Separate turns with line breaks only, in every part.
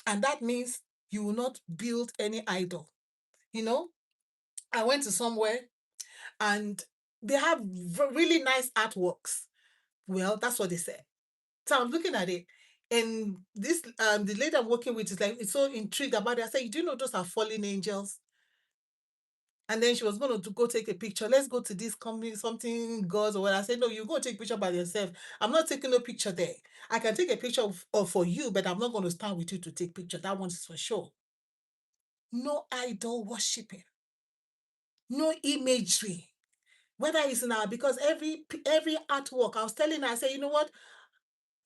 And that means you will not build any idol. You know, I went to somewhere and they have really nice artworks. Well, that's what they said. So I'm looking at it. And this the lady I'm working with is like, it's so intrigued about it. I said, do you know those are fallen angels? And then she was going to go take a picture. Let's go to this company, something goes or what. I said, no, you go take a picture by yourself. I'm not taking no picture there. I can take a picture of for you, but I'm not going to stand with you to take picture. That one is for sure. No idol worshiping, no imagery. Whether it's in our, because every artwork, I was telling her, I said, you know what?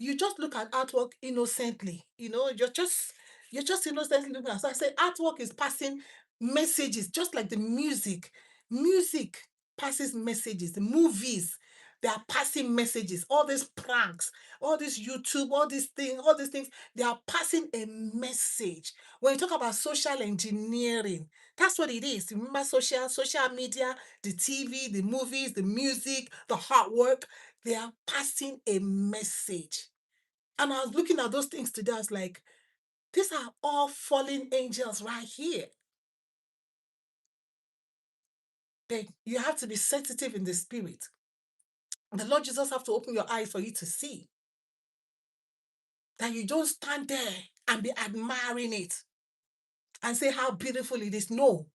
You just look at artwork innocently. You're just innocently looking at. So I say artwork is passing messages, just like the music. Music passes messages. The movies, they are passing messages. All these pranks, all this YouTube, all these things, they are passing a message. When you talk about social engineering, that's what it is. Remember social media, the TV, the movies, the music, the hard work, they are passing a message. And I was looking at those things today. I was like, these are all fallen angels right here. You have to be sensitive in the spirit. The Lord Jesus have to open your eyes for you to see that you don't stand there and be admiring it and say how beautiful it is. No,